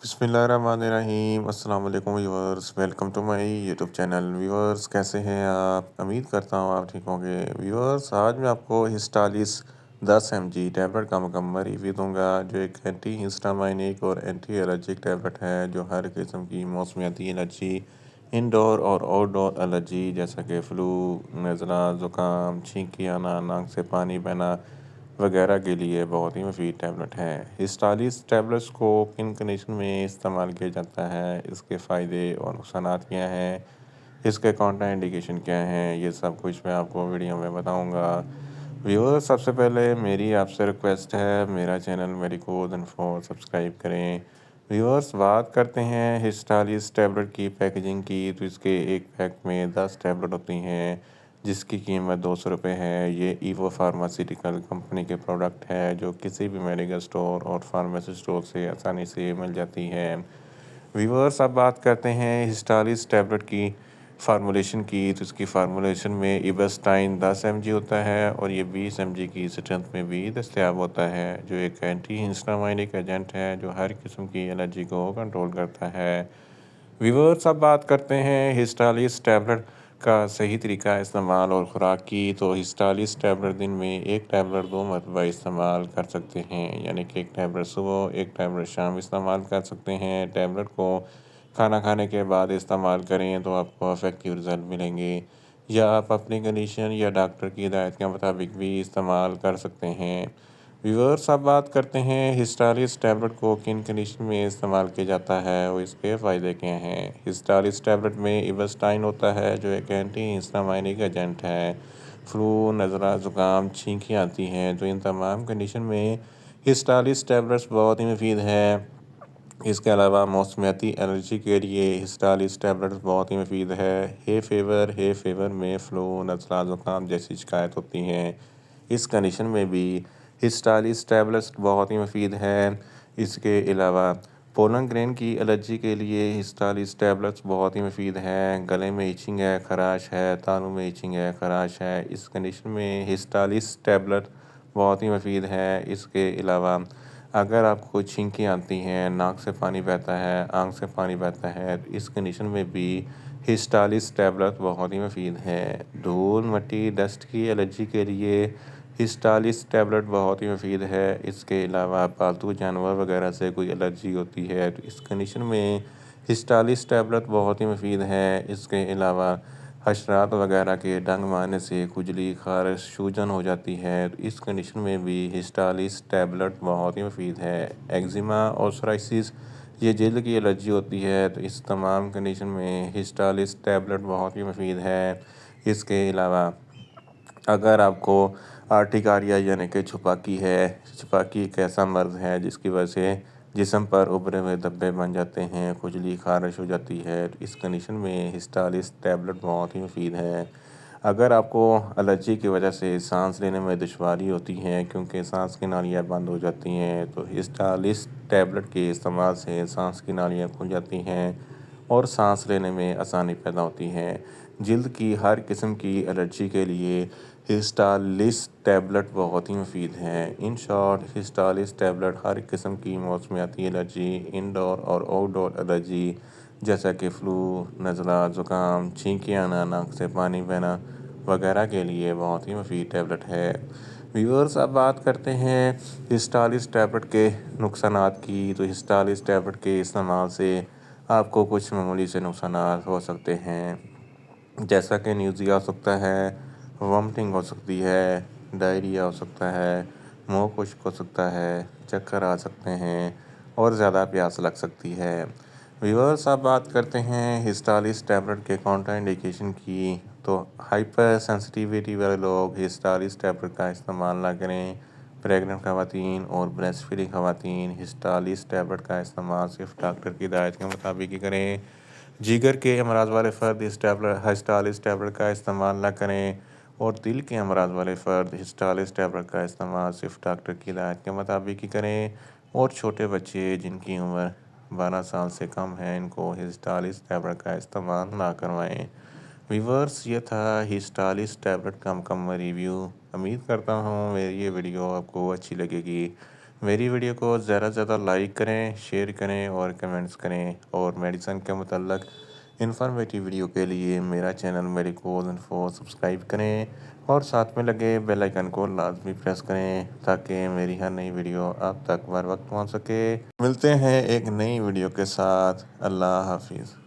बिस्मिल्लाहिर्रहमानिर्रहीम। अस्सलाम वालेकुम viewers, welcome to my YouTube channel. Viewers, कैसे हैं आप? उम्मीद करता हूँ आप ठीक होंगे। व्यूअर्स, आज मैं आपको हिस्टालिस 10 mg टैबलेट का मुकम्मल रिव्यू दूंगा, जो एक एंटी हिस्टामाइनिक और एंटी एलर्जिक टैबलेट है, जो हर किस्म की मौसमियाती एलर्जी, इंडोर और आउटडोर एलर्जी जैसा कि फ़्लू, नज़ला, ज़ुकाम, छींकी आना, नाक से पानी बहना वगैरह के लिए बहुत ही मुफीद टैबलेट है। हिस्टालिस टैबलेट्स को किन कंडीशन में इस्तेमाल किया जाता है, इसके फ़ायदे और नुकसानात क्या हैं, इसके काउंटर इंडिकेशन क्या हैं, ये सब कुछ मैं आपको वीडियो में बताऊंगा। व्यूअर्स, सबसे पहले मेरी आपसे रिक्वेस्ट है, मेरा चैनल मेडिकोज इन्फो सब्सक्राइब करें। व्यूअर्स, बात करते हैं हिस्टालिस टैबलेट की पैकेजिंग की, तो इसके एक पैक में 10 टैबलेट होती हैं, जिसकी कीमत 200 रुपये है। ये ईवो फार्मास्यूटिकल कंपनी के प्रोडक्ट है, जो किसी भी मेडिकल स्टोर और फार्मेसी स्टोर से आसानी से मिल जाती है। व्यूअर्स, अब बात करते हैं हिस्टालिस टैबलेट की फार्मूलेशन की, तो इसकी फार्मूलेशन में इबस्टाइन 10 mg होता है, और ये 20 mg की स्ट्रेंथ में भी दस्तयाब होता है, जो एक एंटी हिस्टामाइनिक एजेंट है, जो हर किस्म की एलर्जी को कंट्रोल करता है। व्यूअर्स, अब बात करते हैं हिस्टालिस टैबलेट का सही तरीका इस्तेमाल और ख़ुराक की, तो हिस्टालिस टैबलेट दिन में एक टैबलेट 2 मरतबा इस्तेमाल कर सकते हैं, यानी कि एक टैबलेट सुबह, एक टैबलेट शाम इस्तेमाल कर सकते हैं। टैबलेट को खाना खाने के बाद इस्तेमाल करें तो आपको इफेक्टिव रिज़ल्ट मिलेंगे, या आप अपनी कंडीशन या डॉक्टर की हिदायत के मुताबिक भी इस्तेमाल कर सकते हैं। व्यूअर्स, अब बात करते हैं हिस्टालिस टैबलेट को किन कंडीशन में इस्तेमाल किया जाता है और इसके फ़ायदे क्या हैं। हिस्टालिस टैबलेट में इबस्टाइन होता है, जो एक एंटी हिस्टामाइनिक एजेंट है। फ्लू, नज़ला, ज़ुकाम, छींकी आती हैं, तो इन तमाम कंडीशन में हिस्टालिस टैबलेट्स बहुत ही मुफीद है। इसके अलावा मौसमियाती एलर्जी के लिए हिस्टालिस टैबलेट्स बहुत ही मुफीद है। हे फेवर में फ़्लू, नज़ला, ज़ुकाम जैसी शिकायत होती हैं, इस कंडीशन में भी हिस्टालिस टैबलेट्स बहुत ही मुफीद है। इसके अलावा पोलन ग्रेन की एलर्जी के लिए हिस्टालिस टैबलेट्स बहुत ही मुफीद हैं। गले में इचिंग है, खराश है, तालू में इचिंग है, खराश है, इस कंडीशन में हिस्टालिस टैबलेट बहुत ही मुफीद है। इसके अलावा अगर आपको छींकी आती हैं, नाक से पानी बहता है, आँख से पानी बहता है, तो इस कंडीशन में भी हिस्टालिस टैबलेट बहुत ही मुफीद है। धूल, मिट्टी, डस्ट की एलर्जी के लिए हिस्टालिस टैबलेट बहुत ही मुफीद है। इसके अलावा पालतू जानवर वगैरह से कोई एलर्जी होती है, तो इस कंडीशन में हिस्टालिस टैबलेट बहुत ही मुफीद है। इसके अलावा हशरात वगैरह के डंग मारने से खुजली, खारिश, सूजन हो जाती है, तो इस कंडीशन में भी हिस्टालिस टैबलेट बहुत ही मुफीद है। एक्जिमा और सोराइसिस, ये जल्द की एलर्जी होती है, तो इस तमाम कंडीशन में हिस्टालिस टैबलेट बहुत ही मुफीद है। इसके अलावा अगर आपको आर्टिकारिया यानी कि छुपाकी है, छुपाकी एक ऐसा मर्ज़ है जिसकी वजह से जिस्म पर उभरे हुए धब्बे बन जाते हैं, खुजली, खारिश हो जाती है, तो इस कंडीशन में हिस्टालिस टैबलेट बहुत ही मुफीद है। अगर आपको एलर्जी की वजह से सांस लेने में दुश्वारी होती है, क्योंकि सांस की नालियाँ बंद हो जाती हैं, तो हिस्टालिस टैबलेट के इस्तेमाल से सांस की नालियाँ खुल जाती हैं और सांस लेने में आसानी पैदा होती है। जल्द की हर किस्म की एलर्जी के लिए हिस्टालिस टैबलेट बहुत ही मुफीद हैं। इन शॉर्ट, हिस्टालिस टैबलेट हर किस्म की मौसमियाती एलर्जी, इंडोर और आउटडोर एलर्जी जैसा कि फ़्लू, नज़ला, ज़ुकाम, छींकी आना, नाक से पानी बहना वगैरह के लिए बहुत ही मुफीद टैबलेट है। व्यूअर्स, अब बात करते हैं हिस्टालिस टैबलेट के नुकसानात की, तो हिस्टालिस टैबलेट के इस्तेमाल से आपको कुछ मामूली से नुकसानात हो सकते हैं, जैसा कि न्यूज़िया हो सकता है, वॉमिटिंग हो सकती है, डायरिया हो सकता है, मुंह खुश्क हो सकता है, चक्कर आ सकते हैं और ज़्यादा प्यास लग सकती है। व्यूअर्स, अब बात करते हैं हिस्टालिस टैबलेट के काउंटर इंडिकेशन की, तो हाइपर सेंसिटिविटी वाले लोग हिस्टालिस टैबलेट का इस्तेमाल ना करें। प्रेग्नेंट ख़वातीन और ब्रेस्ट फीडिंग ख़वातीन हिस्टालिस टैबलेट का इस्तेमाल सिर्फ डॉक्टर की हिदायत के मुताबिक ही करें। जिगर के अमराज वाले फ़र्द हिस्टालिस टैबलेट का इस्तेमाल ना करें, और दिल के अमराज वाले फ़र्द हिस्टालिस टैबलेट का इस्तेमाल सिर्फ डॉक्टर की हिदायत के मुताबिक ही करें, और छोटे बच्चे जिनकी उम्र 12 साल से कम है, इनको हिस्टालिस टैबलेट का इस्तेमाल ना करवाएं। व्यूअर्स, ये था हिस्टालिस टैबलेट का मुकम्मल रिव्यू। उम्मीद करता हूँ मेरी ये वीडियो आपको अच्छी लगेगी। میری ویڈیو کو زیادہ سے زیادہ لائک کریں، شیئر کریں اور کمنٹس کریں، اور میڈیسن کے متعلق انفارمیٹیو ویڈیو کے لیے میرا چینل میڈیکوز انفو سبسکرائب کریں اور ساتھ میں لگے بیل آئیکن کو لازمی پریس کریں تاکہ میری ہر نئی ویڈیو آپ تک بر وقت پہنچ سکے۔ ملتے ہیں ایک نئی ویڈیو کے ساتھ۔ اللہ حافظ۔